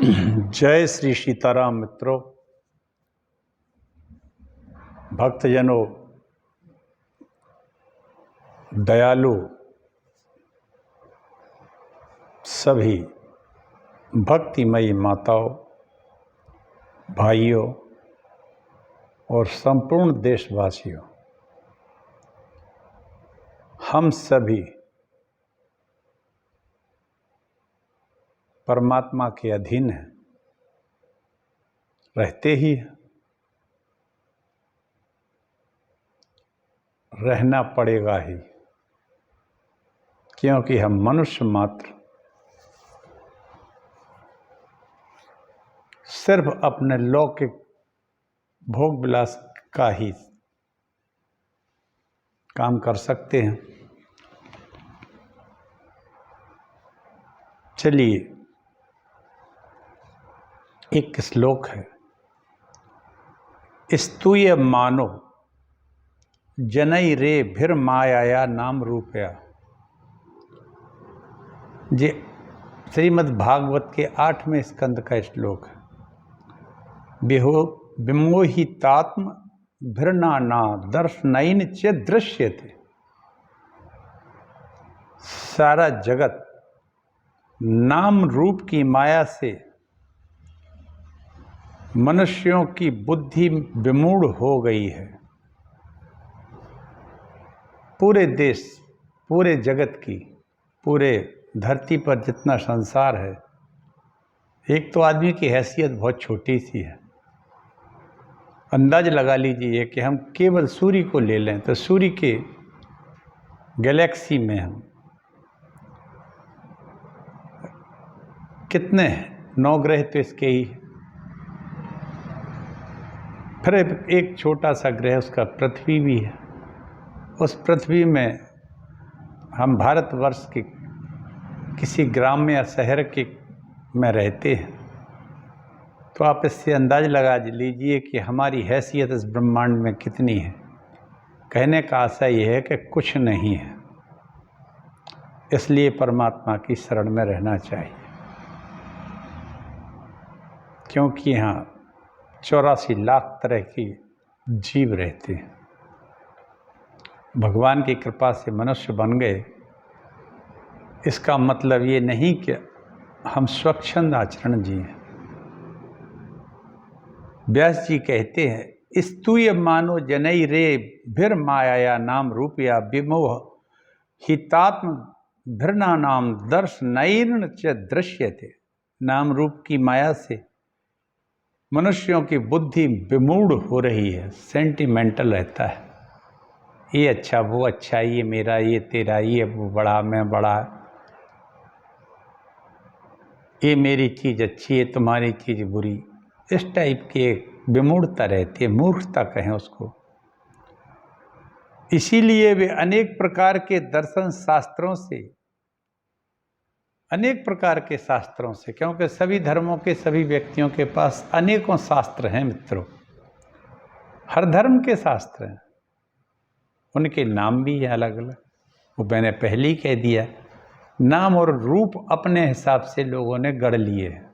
जय श्री सीताराम मित्रों, भक्तजनों, दयालु सभी भक्तिमयी माताओं, भाइयों और संपूर्ण देशवासियों, हम सभी परमात्मा के अधीन हैं, रहते ही हैं, रहना पड़ेगा ही, क्योंकि हम मनुष्य मात्र सिर्फ अपने लौकिक भोग विलास का ही काम कर सकते हैं। चलिए, एक श्लोक है, स्तूय मानो जनई रे भिर माया नाम रूपया। ये श्रीमद् भागवत के 8वें स्कंद का श्लोक है। विमोहितात्म भिर्नाना दर्शनैन च दृश्यते। सारा जगत नाम रूप की माया से मनुष्यों की बुद्धि विमूढ़ हो गई है। पूरे देश, पूरे जगत की, पूरे धरती पर जितना संसार है, एक तो आदमी की हैसियत बहुत छोटी सी है। अंदाज लगा लीजिए कि हम केवल सूर्य को ले लें तो सूर्य के गैलेक्सी में हम कितने हैं? 9 ग्रह तो इसके ही। फिर एक छोटा सा ग्रह उसका पृथ्वी भी है। उस पृथ्वी में हम भारतवर्ष के किसी ग्राम या शहर के में रहते हैं, तो आप इससे अंदाज लगा लीजिए कि हमारी हैसियत इस ब्रह्मांड में कितनी है। कहने का आशय यह है कि कुछ नहीं है। इसलिए परमात्मा की शरण में रहना चाहिए, क्योंकि यहाँ 84 लाख तरह की जीव रहते हैं। भगवान की कृपा से मनुष्य बन गए, इसका मतलब ये नहीं कि हम स्वच्छंद आचरण जिएं। व्यास जी कहते हैं, स्तूय मानो जनई रे भिर माया नाम रूपया विमोह हितात्म भिर्ना नाम दर्शनैन च दृश्यते। नाम रूप की माया से मनुष्यों की बुद्धि विमूढ़ हो रही है, सेंटिमेंटल रहता है। ये अच्छा, वो अच्छा, ये मेरा, ये तेरा, ये वो बड़ा, मैं बड़ा, ये मेरी चीज़ अच्छी है, तुम्हारी चीज़ बुरी। इस टाइप की एक विमूढ़ता रहती है, मूर्खता कहें उसको। इसीलिए वे अनेक प्रकार के दर्शन शास्त्रों से, अनेक प्रकार के शास्त्रों से, क्योंकि सभी धर्मों के सभी व्यक्तियों के पास अनेकों शास्त्र हैं मित्रों। हर धर्म के शास्त्र हैं, उनके नाम भी हैं अलग अलग। वो मैंने पहले ही कह दिया, नाम और रूप अपने हिसाब से लोगों ने गढ़ लिए हैं।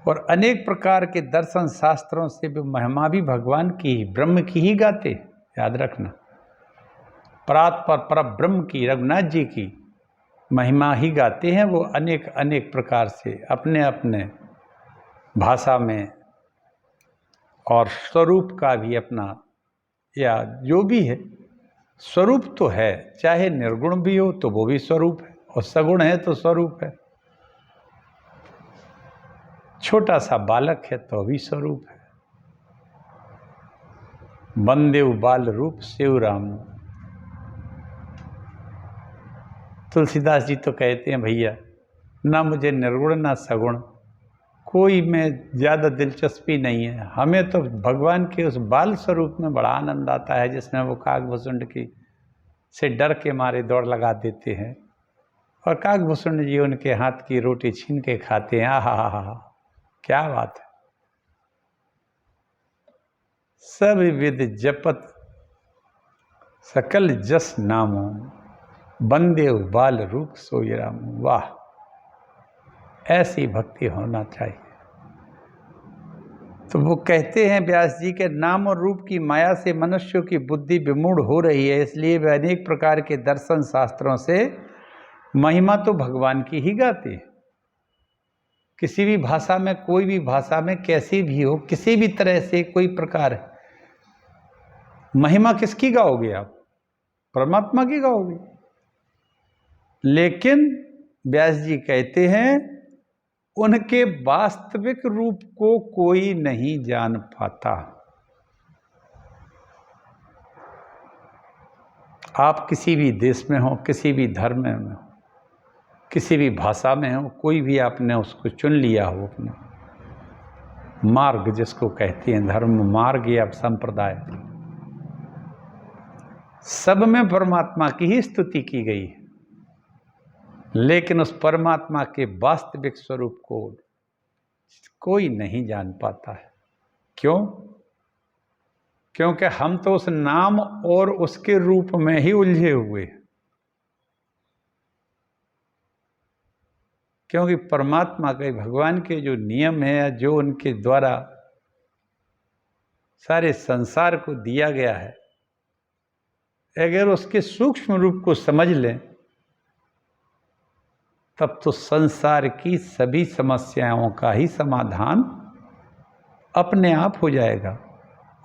और अनेक प्रकार के दर्शन शास्त्रों से भी महिमा भी भगवान की, ब्रह्म की ही गाते। याद रखना, परात पर ब्रह्म की, रघुनाथ जी की महिमा ही गाते हैं। वो अनेक अनेक प्रकार से अपने अपने भाषा में और स्वरूप का भी अपना, या जो भी है स्वरूप तो है, चाहे निर्गुण भी हो तो वो भी स्वरूप है, और सगुण है तो स्वरूप है। छोटा सा बालक है तो भी स्वरूप है। बंदेव बाल रूप सेव राम। तुलसीदास जी तो कहते हैं, भैया ना मुझे निर्गुण ना सगुण कोई में ज़्यादा दिलचस्पी नहीं है। हमें तो भगवान के उस बाल स्वरूप में बड़ा आनंद आता है, जिसमें वो काकभूषुंड की से डर के मारे दौड़ लगा देते हैं, और काकभूषुंड जी उनके हाथ की रोटी छीन के खाते हैं। आहा, क्या बात है। सब विद जपत सकल जस नामो, बंदेव बाल रूप सोई राम। वाह, ऐसी भक्ति होना चाहिए। तो वो कहते हैं व्यास जी के नाम और रूप की माया से मनुष्यों की बुद्धि विमूढ़ हो रही है, इसलिए वे अनेक प्रकार के दर्शन शास्त्रों से महिमा तो भगवान की ही गाते हैं। किसी भी भाषा में, कोई भी भाषा में, कैसी भी हो, किसी भी तरह से कोई प्रकार है, महिमा किसकी गाओगे आप? परमात्मा की गाओगे। लेकिन व्यास जी कहते हैं उनके वास्तविक रूप को कोई नहीं जान पाता। आप किसी भी देश में हो, किसी भी धर्म में हो, किसी भी भाषा में हो, कोई भी आपने उसको चुन लिया हो अपना मार्ग, जिसको कहते हैं धर्म मार्ग या संप्रदाय, सब में परमात्मा की ही स्तुति की गई है, लेकिन उस परमात्मा के वास्तविक स्वरूप को कोई नहीं जान पाता है। क्यों? क्योंकि हम तो उस नाम और उसके रूप में ही उलझे हुए हैं। क्योंकि परमात्मा के, भगवान के जो नियम है, जो उनके द्वारा सारे संसार को दिया गया है, अगर उसके सूक्ष्म रूप को समझ लें तब तो संसार की सभी समस्याओं का ही समाधान अपने आप हो जाएगा।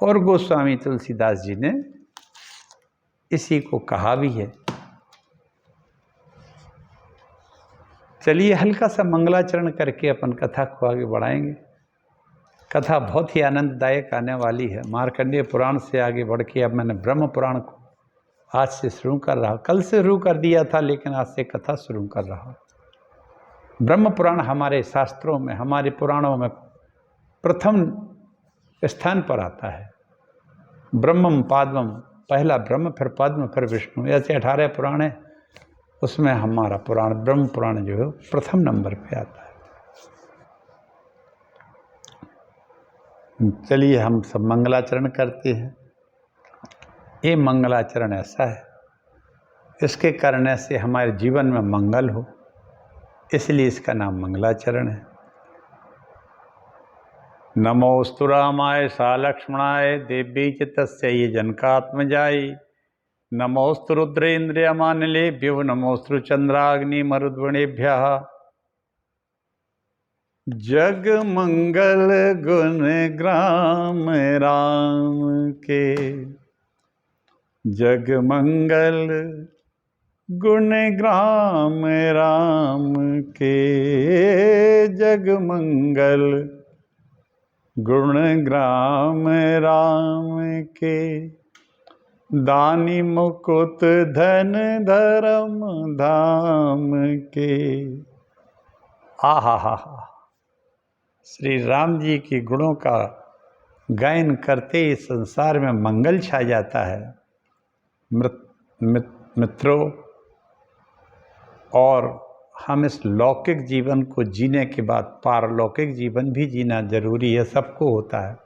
और गोस्वामी तुलसीदास जी ने इसी को कहा भी है। चलिए हल्का सा मंगलाचरण करके अपन कथा को आगे बढ़ाएंगे। कथा बहुत ही आनंददायक आने वाली है। मार्कंडेय पुराण से आगे बढ़ के अब मैंने ब्रह्म पुराण को आज से शुरू कर रहा। कल से शुरू कर दिया था, लेकिन आज से कथा शुरू कर रहा। ब्रह्म पुराण हमारे शास्त्रों में, हमारे पुराणों में प्रथम स्थान पर आता है। ब्रह्मम पाद्मम, पहला ब्रह्म, फिर पद्म, फिर विष्णु, ऐसे 18 पुराण हैं। उसमें हमारा पुराण ब्रह्म पुराण जो है प्रथम नंबर पे आता है। चलिए हम सब मंगलाचरण करते हैं। ये मंगलाचरण ऐसा है, इसके करने से हमारे जीवन में मंगल हो, इसलिए इसका नाम मंगलाचरण है। नमोस्तु रामाय सा लक्ष्मणाय देवी च तस्यै जनकात्मजाय। नमोस्तु रुद्रेन्द्रियमानिलेभ्यो नमोस्तु चंद्राग्नि मरुद्वणेभ्यः। जग मंगल गुण ग्राम राम के, जग मंगल गुण ग्राम राम के, जग मंगल गुण ग्राम राम के। दानी मुकुट धन धर्म धाम के। आहा हा हा, श्री राम जी के गुणों का गायन करते इस संसार में मंगल छा जाता है मित्रों। और हम इस लौकिक जीवन को जीने के बाद पारलौकिक जीवन भी जीना जरूरी है, सबको होता है।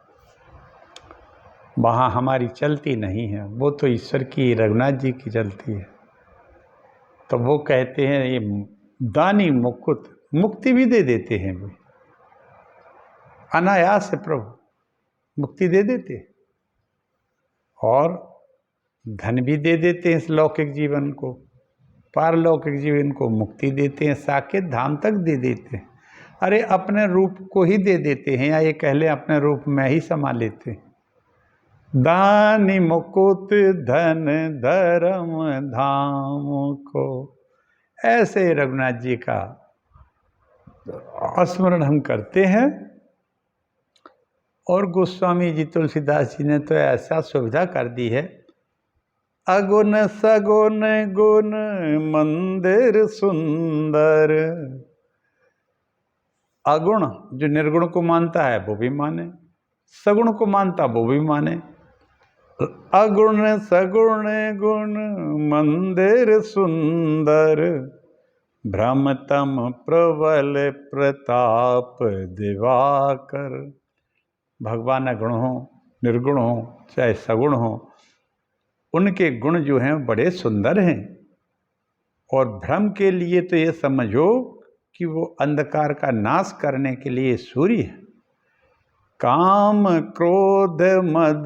वहाँ हमारी चलती नहीं है, वो तो ईश्वर की, रघुनाथ जी की चलती है। तो वो कहते हैं ये दानी मुकुट, मुक्ति भी दे देते हैं वे अनायास से, प्रभु मुक्ति दे देते और धन भी दे देते हैं। इस लौकिक जीवन को, पारलौकिक जीवन को मुक्ति देते हैं, साकेत धाम तक दे देते हैं। अरे अपने रूप को ही दे देते हैं, या ये कह लें अपने रूप में ही समा लेते हैं। दानी मुकुट धन धर्म धाम को, ऐसे रघुनाथ जी का स्मरण हम करते हैं। और गोस्वामी जी तुलसीदास जी ने तो ऐसा सुविधा कर दी है, अगुण सगुण गुण मंदिर सुंदर। अगुण जो निर्गुण को मानता है वो भी माने, सगुण को मानता वो भी माने। अगुण सगुण गुण मंदिर सुंदर, भ्रमतम प्रबल प्रताप दिवाकर। भगवान गुण हो, निर्गुण हो, चाहे सगुण हो, उनके गुण जो हैं बड़े सुंदर हैं। और भ्रम के लिए तो ये समझो कि वो अंधकार का नाश करने के लिए सूर्य है। काम क्रोध मद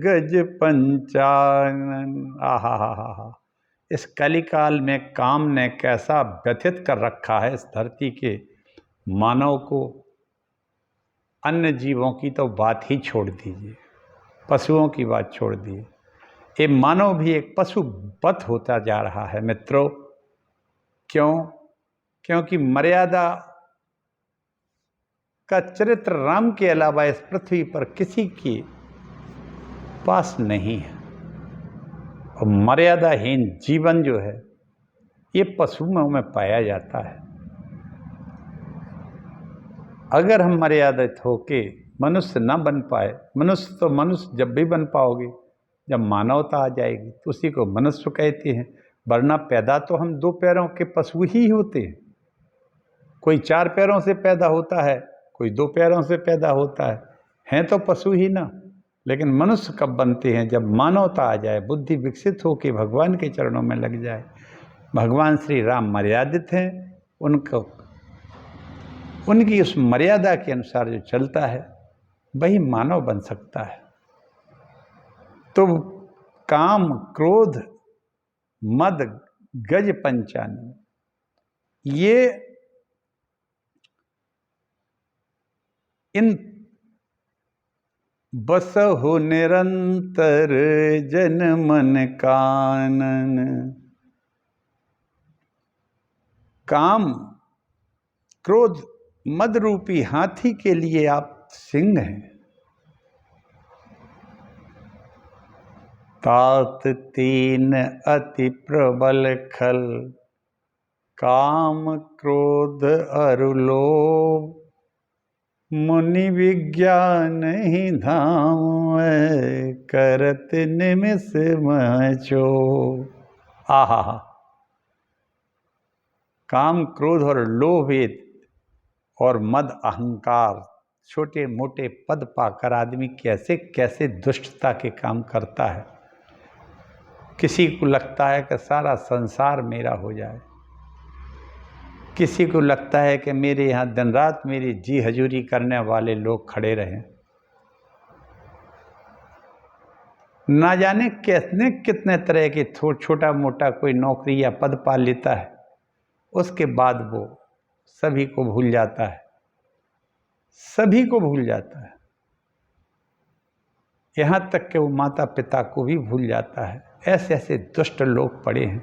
गज पंचानन। आहा हा हा हा, इस कलिकाल में काम ने कैसा व्यथित कर रखा है इस धरती के मानव को। अन्य जीवों की तो बात ही छोड़ दीजिए, पशुओं की बात छोड़ दीजिए, ये मानव भी एक पशुवत होता जा रहा है मित्रों। क्यों? क्योंकि मर्यादा का चरित्र राम के अलावा इस पृथ्वी पर किसी के पास नहीं है। और मर्यादाहीन जीवन जो है ये पशुओं में पाया जाता है। अगर हम मर्यादित होके मनुष्य न बन पाए, मनुष्य तो मनुष्य जब भी बन पाओगे जब मानवता आ जाएगी तो उसी को मनुष्य कहते हैं। वरना पैदा तो हम 2 पैरों के पशु ही होते हैं। कोई 4 पैरों से पैदा होता है, कोई 2 पैरों से पैदा होता है, हैं तो पशु ही ना। लेकिन मनुष्य कब बनते हैं? जब मानवता आ जाए, बुद्धि विकसित होकर भगवान के चरणों में लग जाए। भगवान श्री राम मर्यादित हैं, उनकी उस मर्यादा के अनुसार जो चलता है वही मानव बन सकता है। तो काम क्रोध मद गज पंचानन, ये इन बस हो निरंतर जन मन कानन। काम क्रोध मद रूपी हाथी के लिए आप सिंह हैं। तात तीन अति प्रबल खल, काम क्रोध अरु लोभ, मुनि विज्ञान ही धाम, करत निमिष मचो। आहा, काम क्रोध और लोभ और मद अहंकार, छोटे मोटे पद पाकर आदमी कैसे कैसे दुष्टता के काम करता है। किसी को लगता है कि सारा संसार मेरा हो जाए, किसी को लगता है कि मेरे यहाँ दिन रात मेरी जी हजूरी करने वाले लोग खड़े रहें। ना जाने कितने कितने तरह के छोटा मोटा कोई नौकरी या पद पा लेता है, उसके बाद वो सभी को भूल जाता है, सभी को भूल जाता है। यहाँ तक कि वो माता पिता को भी भूल जाता है। ऐसे ऐसे दुष्ट लोग पड़े हैं,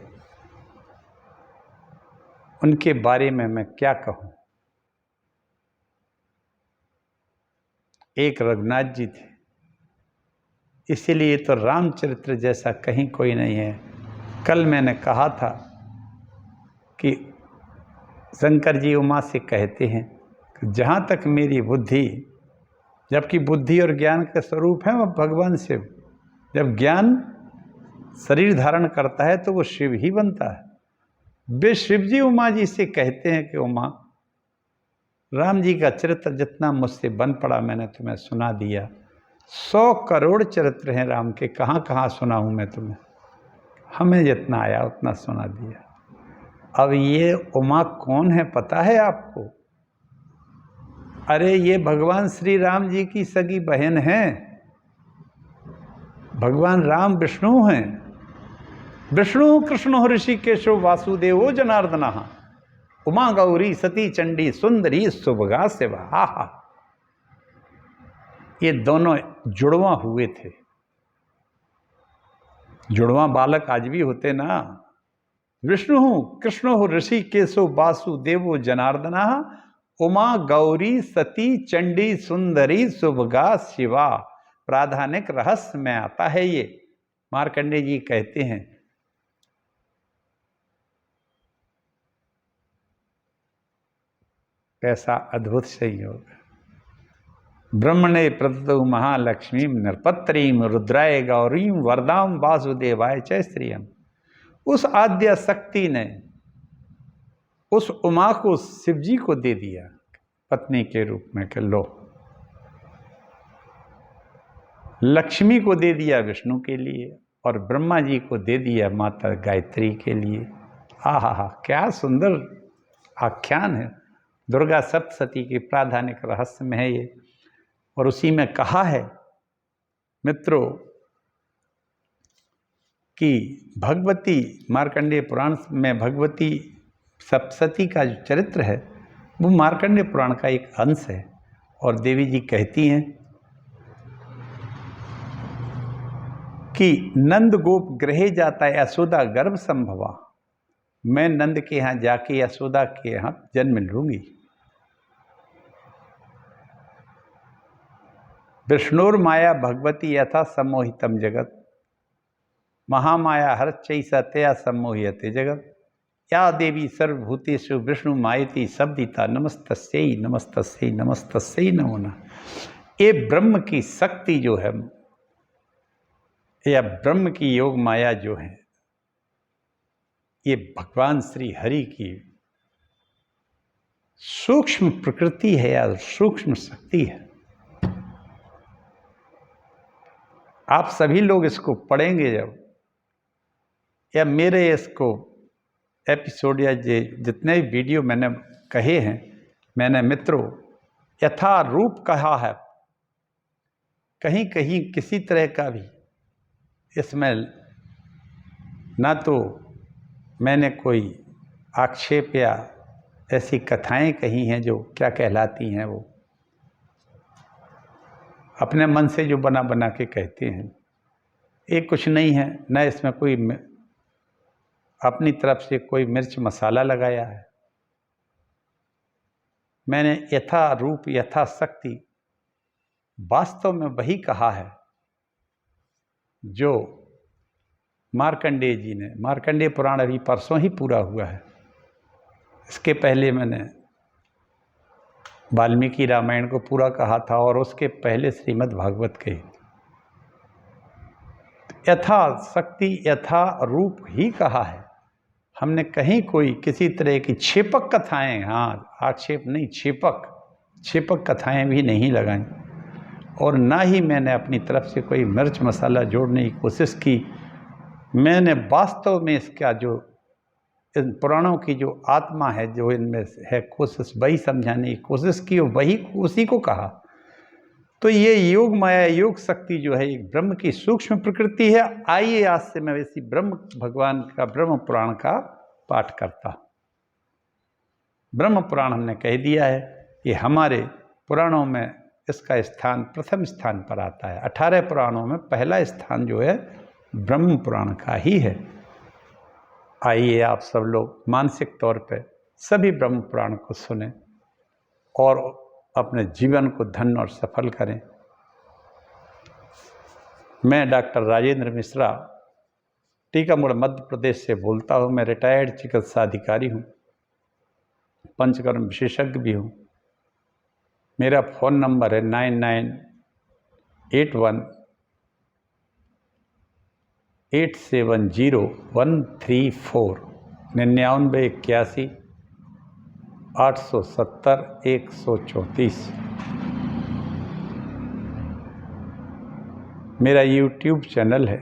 उनके बारे में मैं क्या कहूँ। एक रघुनाथ जी थे, इसीलिए तो रामचरित्र जैसा कहीं कोई नहीं है। कल मैंने कहा था कि शंकर जी उमा से कहते हैं कि जहाँ तक मेरी बुद्धि, जबकि बुद्धि और ज्ञान के स्वरूप हैं वो भगवान शिव, जब ज्ञान शरीर धारण करता है तो वो शिव ही बनता है। वे शिव जी उमा जी से कहते हैं कि उमा, राम जी का चरित्र जितना मुझसे बन पड़ा मैंने तुम्हें सुना दिया। 100 करोड़ चरित्र हैं राम के, कहाँ कहाँ सुनाऊँ मैं तुम्हें, हमें जितना आया उतना सुना दिया। अब ये उमा कौन है पता है आपको? अरे ये भगवान श्री राम जी की सगी बहन है। भगवान राम विष्णु हैं। विष्णु कृष्ण ऋषिकेशो वासुदेवो जनार्दन, उमा गौरी सती चंडी सुंदरी सुभगा शिवा। आहा, ये दोनों जुड़वा हुए थे। जुड़वा बालक आज भी होते ना। विष्णु कृष्ण ऋषिकेशो वासुदेवो जनार्दन, उमा गौरी सती चंडी सुंदरी सुभगा शिवा। प्राधानिक रहस्य में आता है ये। मार्कंडेय जी कहते हैं, कैसा अद्भुत संयोग। ब्रह्मणे प्रदत्तौ महालक्ष्मीं नृपत्रीं रुद्राय गौरीं वरदां वासुदेवाय च श्रियम्। उस आद्या शक्ति ने उस उमा को शिवजी को दे दिया पत्नी के रूप में कि लो। लक्ष्मी को दे दिया विष्णु के लिए और ब्रह्मा जी को दे दिया माता गायत्री के लिए। आहा, क्या सुंदर आख्यान है। दुर्गा सप्तशती के प्राधानिक रहस्य में है ये। और उसी में कहा है मित्रों कि भगवती मार्कंडेय पुराण में भगवती सप्तशती का जो चरित्र है वो मार्कंडेय पुराण का एक अंश है। और देवी जी कहती हैं कि नंद गोप गृहे जाता है यशोदा गर्भ संभवा, मैं नंद के यहाँ जाके यशोदा के यहाँ जन्म लूंगी। विष्णुर माया भगवती यथा सम्मोहितम जगत, महामाया हरचै सत्या सम्मोह्यते जगत, या देवी सर्वभूतेषु विष्णु मायति शब्दिता नमस्तस्यै नमस्तस्यै नमस्तस्यै नमो नमः। ये ब्रह्म की शक्ति जो है या ब्रह्म की योग माया जो है, ये भगवान श्री हरि की सूक्ष्म प्रकृति है या सूक्ष्म शक्ति है। आप सभी लोग इसको पढ़ेंगे जब, या मेरे इसको एपिसोड या जितने भी वीडियो मैंने कहे हैं, मैंने मित्रों यथा रूप कहा है, कहीं कहीं किसी तरह का भी इसमें ना तो मैंने कोई आक्षेप या ऐसी कथाएं कही हैं जो क्या कहलाती हैं, वो अपने मन से जो बना बना के कहते हैं, ये कुछ नहीं है। न इसमें कोई अपनी तरफ से कोई मिर्च मसाला लगाया है। मैंने यथा रूप यथा शक्ति वास्तव में वही कहा है जो मार्कंडेय जी ने, मार्कंडेय पुराण अभी परसों ही पूरा हुआ है। इसके पहले मैंने वाल्मीकि रामायण को पूरा कहा था और उसके पहले श्रीमद् भागवत के। यथा शक्ति यथा रूप ही कहा है। हमने कहीं कोई किसी तरह की छेपक कथाएं, हाँ आक्षेप नहीं, छेपक कथाएं भी नहीं लगाई। और ना ही मैंने अपनी तरफ से कोई मिर्च मसाला जोड़ने की कोशिश की। मैंने वास्तव में इसका जो इन पुराणों की जो आत्मा है, जो इनमें है कोशिश, वही समझाने की कोशिश की और वही उसी को कहा। तो ये योग माया योग शक्ति जो है एक ब्रह्म की सूक्ष्म प्रकृति है। आइए आज से मैं इसी ब्रह्म भगवान का ब्रह्म पुराण का पाठ करता। ब्रह्म पुराण हमने कह दिया है कि हमारे पुराणों में इसका स्थान प्रथम स्थान पर आता है। 18 पुराणों में पहला स्थान जो है ब्रह्म पुराण का ही है। आइए आप सब लोग मानसिक तौर पे सभी ब्रह्म पुराण को सुने और अपने जीवन को धन्य और सफल करें। मैं डॉक्टर राजेंद्र मिश्रा टीकमगढ़ मध्य प्रदेश से बोलता हूँ। मैं रिटायर्ड चिकित्सा अधिकारी हूँ, पंचकर्म विशेषज्ञ भी हूँ। मेरा फ़ोन नंबर है 9981870134 9981 870 134। मेरा यूट्यूब चैनल है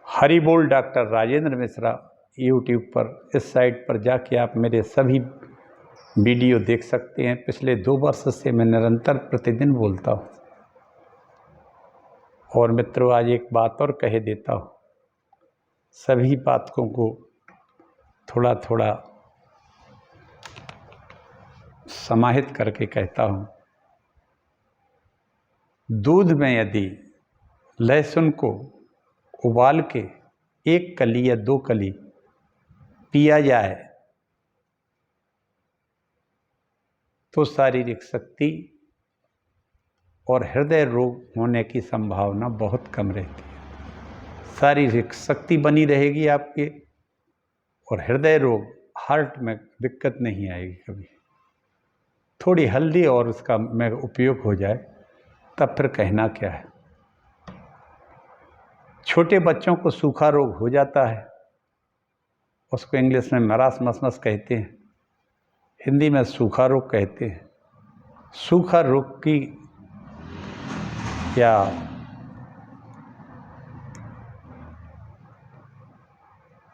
हरि बोल डॉक्टर राजेंद्र मिश्रा यूट्यूब पर। इस साइट पर जाके आप मेरे सभी वीडियो देख सकते हैं। पिछले 2 वर्ष से मैं निरंतर प्रतिदिन बोलता हूँ। और मित्रों आज एक बात और कह देता हूँ, सभी बातों को थोड़ा थोड़ा समाहित करके कहता हूँ। दूध में यदि लहसुन को उबाल के 1 कली या 2 कली पिया जाए तो शारीरिक शक्ति और हृदय रोग होने की संभावना बहुत कम रहती है। शारीरिक शक्ति बनी रहेगी आपके और हृदय रोग, हार्ट में दिक्कत नहीं आएगी कभी। थोड़ी हल्दी और उसका में उपयोग हो जाए तब फिर कहना क्या है। छोटे बच्चों को सूखा रोग हो जाता है, उसको इंग्लिश में मरासमस कहते हैं, हिंदी में सूखा रोग कहते हैं। सूखा रोग की या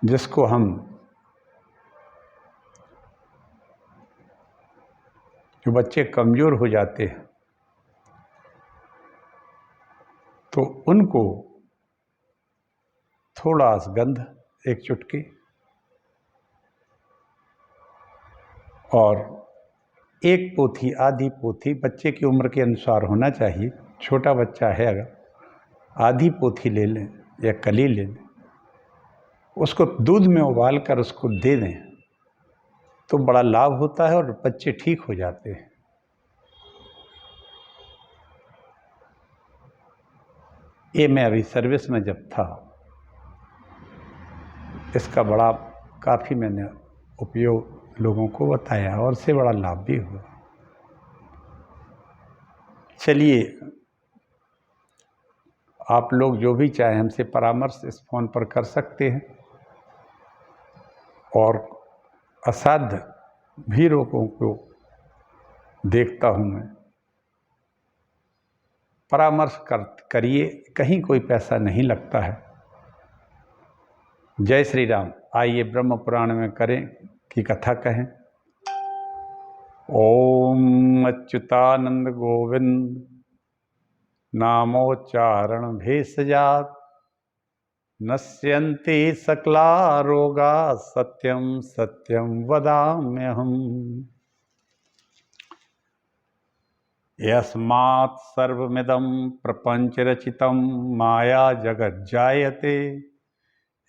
जिसको हम जो बच्चे कमज़ोर हो जाते हैं तो उनको थोड़ा अश्वगंध, एक चुटकी, और एक पोथी, आधी पोथी, बच्चे की उम्र के अनुसार होना चाहिए। छोटा बच्चा है अगर आधी पोथी ले लें या कली ले लें, उसको दूध में उबाल कर उसको दे दें तो बड़ा लाभ होता है और बच्चे ठीक हो जाते हैं। ये मैं अभी सर्विस में जब था, इसका बड़ा काफ़ी मैंने उपयोग लोगों को बताया और इससे बड़ा लाभ भी हुआ। चलिए, आप लोग जो भी चाहें हमसे परामर्श इस फ़ोन पर कर सकते हैं, और असाध्य भी रोगों को देखता हूँ मैं। परामर्श करिए, कहीं कोई पैसा नहीं लगता है। जय श्री राम। आइए ब्रह्म पुराण में करें की कथा कहें। ओम अच्युतानंद गोविंद नामोच्चारण भेषजात नश्यन्ति सकला रोगा सत्यम सत्यम वदाम्यहम्। यस्मात् सर्वमिदं प्रपंच रचितं माया जगज्जायते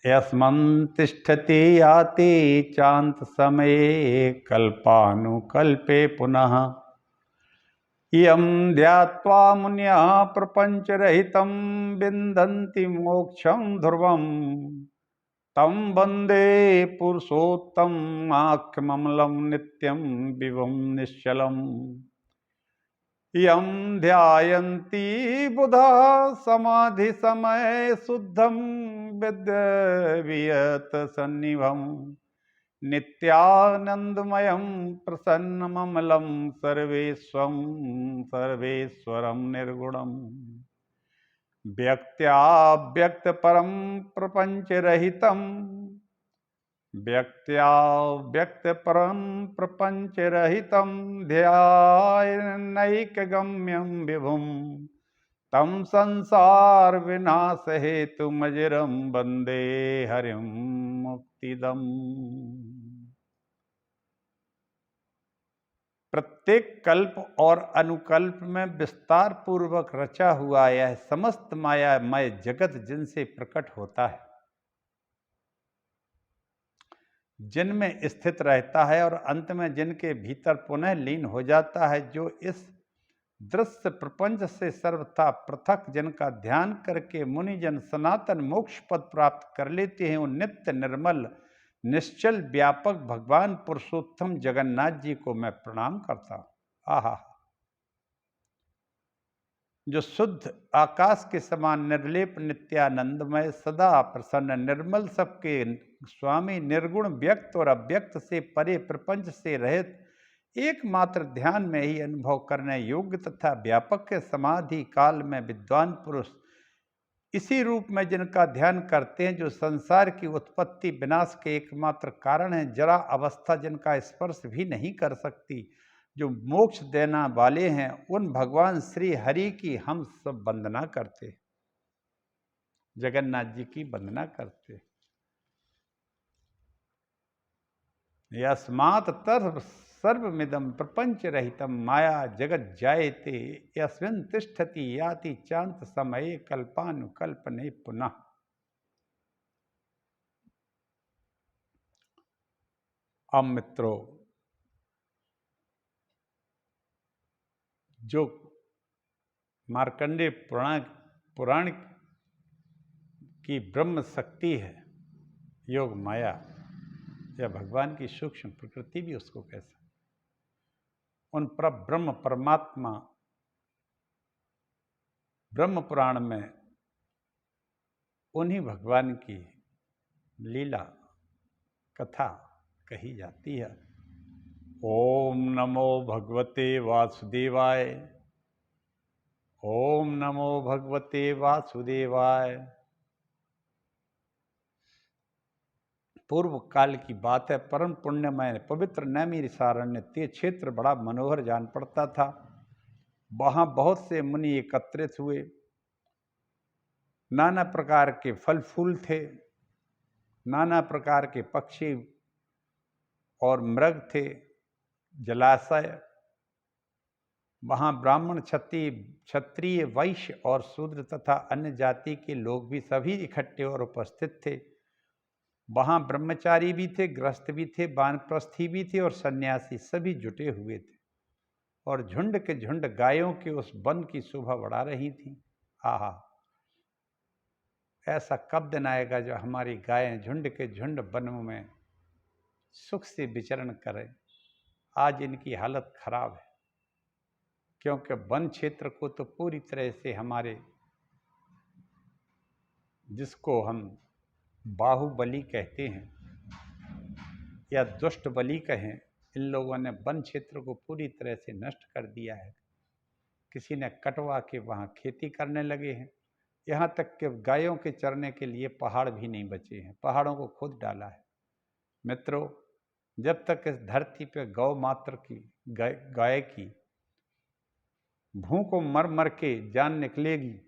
यस्मिन् तिष्ठति याति चान्त समये कल्पानुकल्पे पुनः। इयं ध्यात्वा मुनयः प्रपंचरहितं विन्दन्ति मोक्षं ध्रुवं तं वन्दे पुरुषोत्तमम् आख्यममलं नित्यं विभुं निश्चलम्। यं ध्यायन्ति बुधाः समाधि समय शुद्धं विद्यवियत सन्निभं नित्यानंदमयं प्रसन्नममलं सर्वेश्वरं निर्गुणं व्यक्त्याव्यक्तपरं प्रपंचरहितं व्यक्त्याव्यक्तपरं प्रपंचरहितं ध्यायन्नैकगम्यं विभुं तं संसारविनाशहेतुमजरं वन्दे हरिं मुक्तिदम्। प्रत्येक कल्प और अनुकल्प में विस्तार पूर्वक रचा हुआ यह समस्त मायामय जगत जिनसे प्रकट होता है, जिनमें स्थित रहता है और अंत में जिनके भीतर पुनः लीन हो जाता है, जो इस दृश्य प्रपंच से सर्वथा पृथक जिनका ध्यान करके मुनिजन सनातन मोक्ष पद प्राप्त कर लेते हैं, उन नित्य निर्मल निश्चल व्यापक भगवान पुरुषोत्तम जगन्नाथ जी को मैं प्रणाम करता हूँ। आहा, जो शुद्ध आकाश के समान निर्लेप नित्यानंदमय सदा प्रसन्न निर्मल सबके स्वामी निर्गुण व्यक्त और अव्यक्त से परे प्रपंच से रहित एकमात्र ध्यान में ही अनुभव करने योग्य तथा व्यापक के समाधि काल में विद्वान पुरुष इसी रूप में जिनका ध्यान करते हैं, जो संसार की उत्पत्ति विनाश के एकमात्र कारण है, जरा अवस्था जिनका स्पर्श भी नहीं कर सकती, जो मोक्ष देना वाले हैं, उन भगवान श्री हरि की हम सब वंदना करते, जगन्नाथ जी की वंदना करते। यस्मात् सर्वमिदं प्रपंच रहितं माया जगत जायते यस्मिन् तिष्ठति याति चान्त समये कल्पानुकल्पने पुनः। अब मित्रों, जो मार्कंडेय पुराण की ब्रह्म शक्ति है, योग माया या भगवान की सूक्ष्म प्रकृति भी उसको कह सकते, उन ब्रह्म परमात्मा ब्रह्म पुराण में उन्हीं भगवान की लीला कथा कही जाती है। ओम नमो भगवते वासुदेवाय, ओम नमो भगवते वासुदेवाय। पूर्व काल की बात है। परम पुण्यमय पवित्र नैमिषारण्य ते क्षेत्र बड़ा मनोहर जान पड़ता था। वहाँ बहुत से मुनि एकत्रित हुए, नाना प्रकार के फल फूल थे, नाना प्रकार के पक्षी और मृग थे, जलाशय। वहाँ ब्राह्मण, क्षत्रिय, वैश्य और शूद्र तथा अन्य जाति के लोग भी सभी इकट्ठे और उपस्थित थे। वहाँ ब्रह्मचारी भी थे, गृहस्थ भी थे, वानप्रस्थी भी थे और सन्यासी, सभी जुटे हुए थे। और झुंड के झुंड गायों के उस वन की शोभा बढ़ा रही थी। आहा, ऐसा कब दिन आएगा जो हमारी गायें झुंड के झुंड वनों में सुख से विचरण करें। आज इनकी हालत खराब है, क्योंकि वन क्षेत्र को तो पूरी तरह से हमारे, जिसको हम बाहुबली कहते हैं या दुष्ट बलि कहें, इन लोगों ने वन क्षेत्र को पूरी तरह से नष्ट कर दिया है। किसी ने कटवा के वहाँ खेती करने लगे हैं। यहाँ तक कि गायों के चरने के लिए पहाड़ भी नहीं बचे हैं, पहाड़ों को खुद डाला है। मित्रों, जब तक इस धरती पे गौ मात्र की, गाय की भूख को मर मर के जान निकलेगी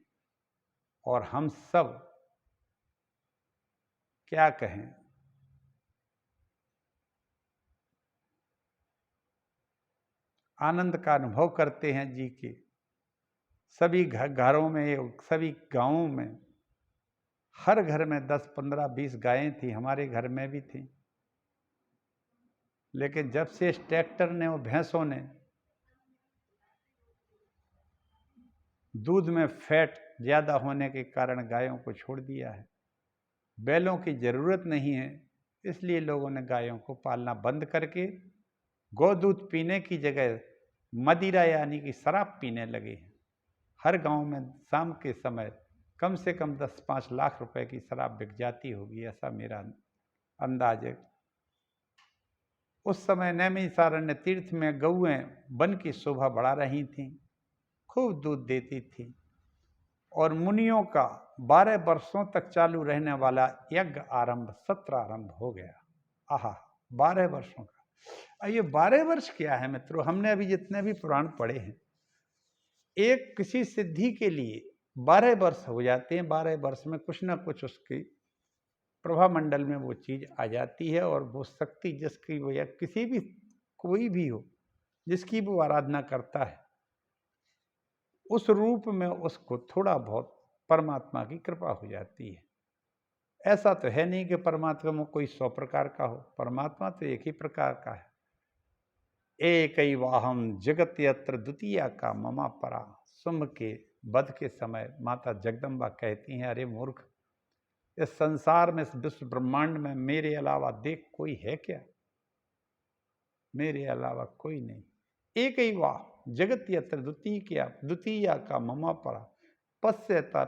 और हम सब क्या कहें, आनंद का अनुभव करते हैं जी के। सभी घरों में, सभी गांवों में, हर घर में 10, 15, 20 गायें थी। हमारे घर में भी थी। लेकिन जब से इस ट्रैक्टर ने और भैंसों ने दूध में फैट ज़्यादा होने के कारण गायों को छोड़ दिया है, बैलों की ज़रूरत नहीं है, इसलिए लोगों ने गायों को पालना बंद करके गोदूध पीने की जगह मदिरा यानी कि शराब पीने लगे हैं। हर गांव में शाम के समय कम से कम 10-5 लाख रुपए की शराब बिक जाती होगी, ऐसा मेरा अंदाज है। उस समय नैमिषारण्य तीर्थ में गौएं वन की शोभा बढ़ा रही थीं, खूब दूध देती थी। और मुनियों का 12 वर्षों तक चालू रहने वाला यज्ञ आरंभ, सत्र आरंभ हो गया। आहा, 12 वर्षों का। ये 12 वर्ष क्या है मित्रों? हमने अभी जितने भी पुराण पढ़े हैं, एक किसी सिद्धि के लिए 12 वर्ष हो जाते हैं। 12 वर्ष में कुछ ना कुछ उसकी प्रभा मंडल में वो चीज आ जाती है, और वो शक्ति जिसकी वो, या किसी भी, कोई भी हो, जिसकी वो आराधना करता है, उस रूप में उसको थोड़ा बहुत परमात्मा की कृपा हो जाती है। ऐसा तो है नहीं कि परमात्मा में कोई 100 प्रकार का हो। परमात्मा तो एक ही प्रकार का है। एकैवाहम जगत यत्र द्वितीया का ममा परा। शुंभ के वध के समय माता जगदम्बा कहती हैं, अरे मूर्ख, इस संसार में, इस विश्व ब्रह्मांड में मेरे अलावा देख कोई है क्या? मेरे अलावा कोई नहीं। एकैवाह जगत यत्र द्वितीया का ममा परा पश्यता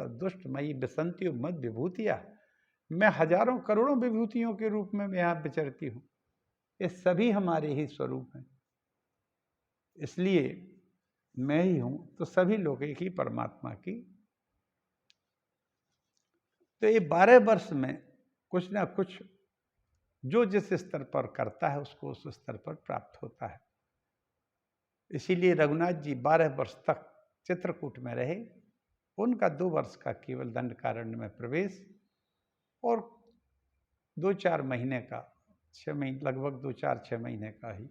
दुष्टमयी विसंत्यो मद विभूतिया। मैं हजारों करोड़ों विभूतियों के रूप में यहाँ विचरती हूँ। ये सभी हमारे ही स्वरूप हैं, इसलिए मैं ही हूं, तो सभी लोग एक ही परमात्मा की। तो ये 12 वर्ष में कुछ ना कुछ जो जिस स्तर पर करता है उसको उस स्तर पर प्राप्त होता है। इसीलिए रघुनाथ जी 12 वर्ष तक चित्रकूट में रहे। उनका 2 वर्ष का केवल दंडकारण्य में प्रवेश, और 2-4 महीने का, 6 महीने, लगभग 2-4-6 महीने का ही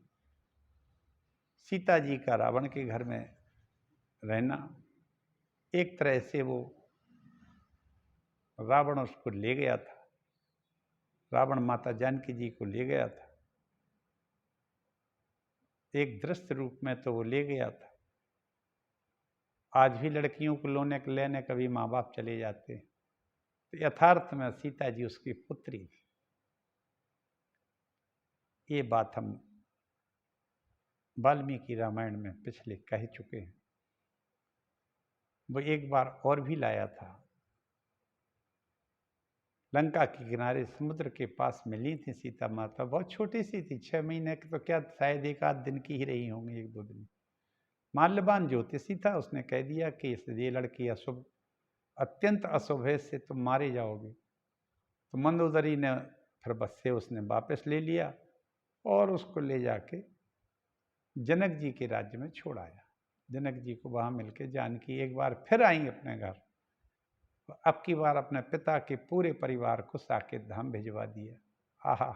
सीता जी का रावण के घर में रहना। एक तरह से वो रावण उसको ले गया था, रावण माता जानकी जी को ले गया था। एक दृश्य रूप में तो वो ले गया था। आज भी लड़कियों को लेने कभी माँ बाप चले जाते हैं, तो यथार्थ में सीता जी उसकी पुत्री थी। ये बात हम वाल्मीकि रामायण में पिछले कह चुके हैं। वो एक बार और भी लाया था। लंका के किनारे समुद्र के पास मिली थी सीता माता, बहुत छोटी सी थी, 6 महीने की, तो क्या शायद 1-8 दिन की ही रही होंगी, 1-2 दिन। माल्यवान ज्योतिषी था, उसने कह दिया कि ये लड़की अशुभ, अत्यंत अशुभ है, इससे तुम मारे जाओगे। तो मंदोदरी ने फिर बस से उसने वापस ले लिया और उसको ले जाके जनक जी के राज्य में छोड़ आया। जनक जी को वहाँ मिलके जानकी एक बार फिर आई अपने घर, अब की बार अपने पिता के पूरे परिवार को साकेत धाम भिजवा दिया। आहा,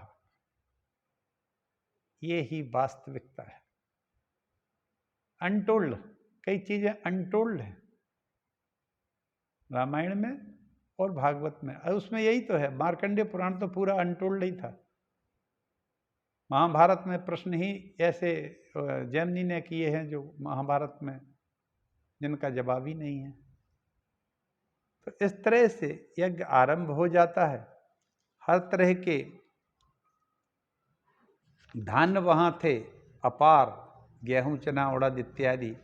ये ही वास्तविकता है। अनटोल्ड, कई चीजें अनटोल्ड हैं रामायण में और भागवत में, उसमें यही तो है। मार्कंडेय पुराण तो पूरा अनटोल्ड ही था। महाभारत में प्रश्न ही ऐसे जैमिनी ने किए हैं जो महाभारत में जिनका जवाब ही नहीं है। तो इस तरह से यज्ञ आरंभ हो जाता है। हर तरह के धान्य वहाँ थे अपार, गेहूं, चना, उड़द इत्यादि।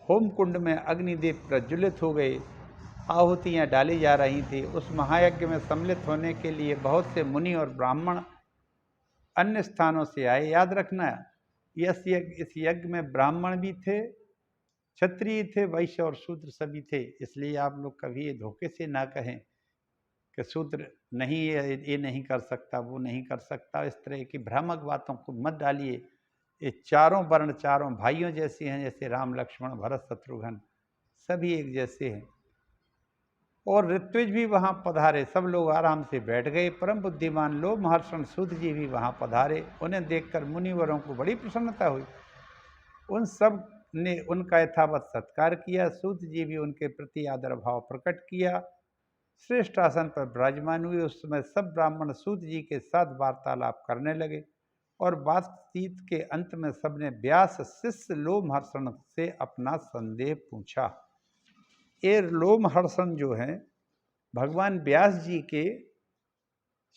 होम कुंड में अग्निदेव प्रज्वलित हो गए, आहुतियाँ डाली जा रही थी। उस महायज्ञ में सम्मिलित होने के लिए बहुत से मुनि और ब्राह्मण अन्य स्थानों से आए। याद रखना, इस यज्ञ में ब्राह्मण भी थे, क्षत्रिय थे, वैश्य और शूद्र सभी थे। इसलिए आप लोग कभी ये धोखे से ना कहें कि शूद्र नहीं, ये नहीं कर सकता, वो नहीं कर सकता। इस तरह की भ्रामक बातों को मत डालिए। ये चारों वर्ण चारों भाइयों जैसे हैं, जैसे राम लक्ष्मण भरत शत्रुघ्न, सभी एक जैसे हैं। और ऋत्विज भी वहाँ पधारे, सब लोग आराम से बैठ गए। परम बुद्धिमान लोमहर्षण सूत जी भी वहाँ पधारे। उन्हें देखकर मुनिवरों को बड़ी प्रसन्नता हुई। उन सब ने उनका यथावत सत्कार किया। सूत जी भी उनके प्रति आदर भाव प्रकट किया। श्रेष्ठ आसन पर विराजमान हुए। उस समय सब ब्राह्मण सूत जी के साथ वार्तालाप करने लगे और बातचीत के अंत में सबने व्यास शिष्य लोमहर्षण से अपना संदेह पूछा। ये लोमहर्षण जो हैं भगवान व्यास जी के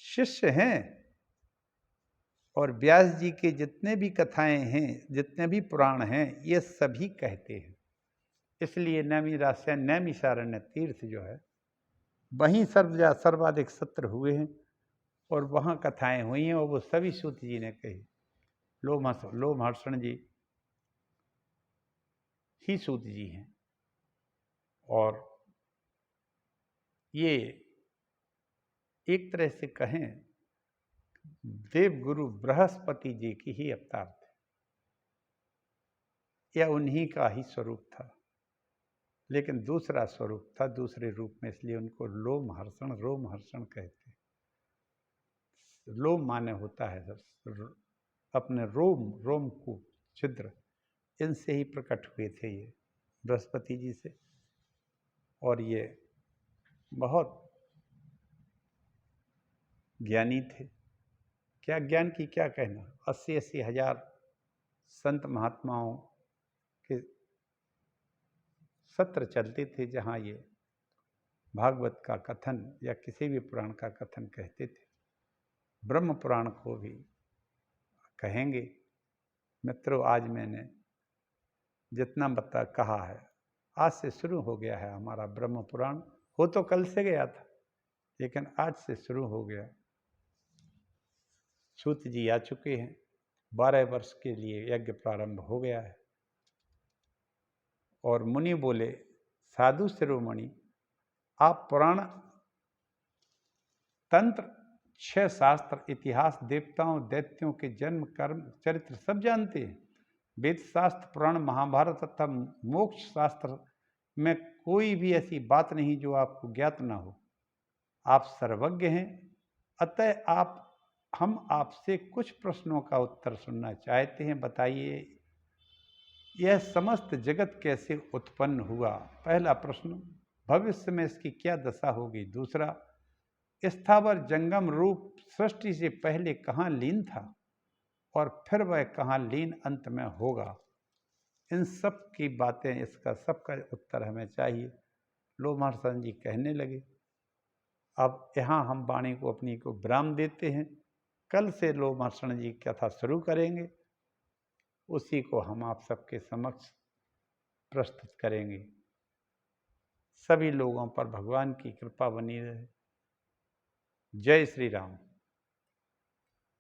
शिष्य हैं और व्यास जी के जितने भी कथाएं हैं, जितने भी पुराण हैं, ये सभी कहते हैं। इसलिए नैमिषारण्य तीर्थ जो है वहीं सर्वाधिक सत्र हुए हैं और वहाँ कथाएं हुई हैं और वो सभी सूत जी ने कही। लोमहर्षण जी ही सूत जी हैं। और ये एक तरह से कहें देव गुरु बृहस्पति जी की ही अवतार थे, या उन्हीं का ही स्वरूप था, लेकिन दूसरा स्वरूप था, दूसरे रूप में। इसलिए उनको रोमहर्षण कहते हैं। लोम माने होता है अपने रोम को छिद्र, इनसे ही प्रकट हुए थे ये बृहस्पति जी से। और ये बहुत ज्ञानी थे। क्या ज्ञान की क्या कहना, 80-80 हजार संत महात्माओं के सत्र चलते थे जहाँ ये भागवत का कथन या किसी भी पुराण का कथन कहते थे। ब्रह्म पुराण को भी कहेंगे। मित्रों, आज मैंने जितना कहा है, आज से शुरू हो गया है हमारा ब्रह्म पुराण। हो तो कल से गया था, लेकिन आज से शुरू हो गया। सूत जी आ चुके हैं, 12 वर्ष के लिए यज्ञ प्रारंभ हो गया है। और मुनि बोले, साधु शिरोमणि, आप पुराण, तंत्र, 6 शास्त्र, इतिहास, देवताओं दैत्यों के जन्म कर्म चरित्र सब जानते हैं। वेद शास्त्र, पुराण, महाभारत तथा मोक्ष शास्त्र में कोई भी ऐसी बात नहीं जो आपको ज्ञात ना हो। आप सर्वज्ञ हैं। अतः हम आपसे कुछ प्रश्नों का उत्तर सुनना चाहते हैं। बताइए, यह समस्त जगत कैसे उत्पन्न हुआ? पहला प्रश्न, भविष्य में इसकी क्या दशा होगी? दूसरा, स्थावर जंगम रूप सृष्टि से पहले कहाँ लीन था और फिर वह कहाँ लीन अंत में होगा? इन सब की बातें, इसका सबका उत्तर हमें चाहिए। लोमहर्षण जी कहने लगे। अब यहाँ हम वाणी को अपनी को विराम देते हैं। कल से लोमहर्षण जी कथा शुरू करेंगे, उसी को हम आप सबके समक्ष प्रस्तुत करेंगे। सभी लोगों पर भगवान की कृपा बनी रहे। जय श्री राम।